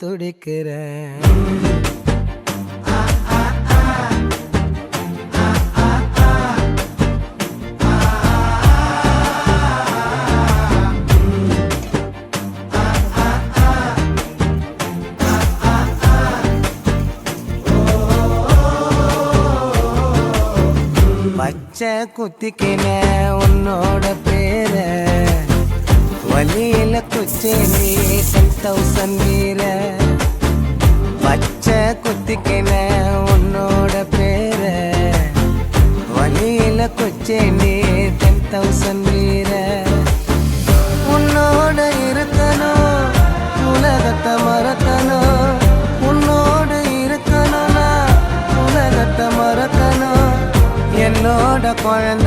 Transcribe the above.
துடிக்கிறேன். பச்சை குத்திக்கின உன்னோட பேர வலியில குச்சி நீ 10,000 வீர. பச்சை குத்திக்கின உன்னோட பேர வலியில குச்சி நீ 10,000 வீர. உன்னோட இருக்கணும் உலகத்தை மறக்கணும், உன்னோட இருக்கணும்னா உலகத்தை மறக்கணும். என்னோட குழந்தை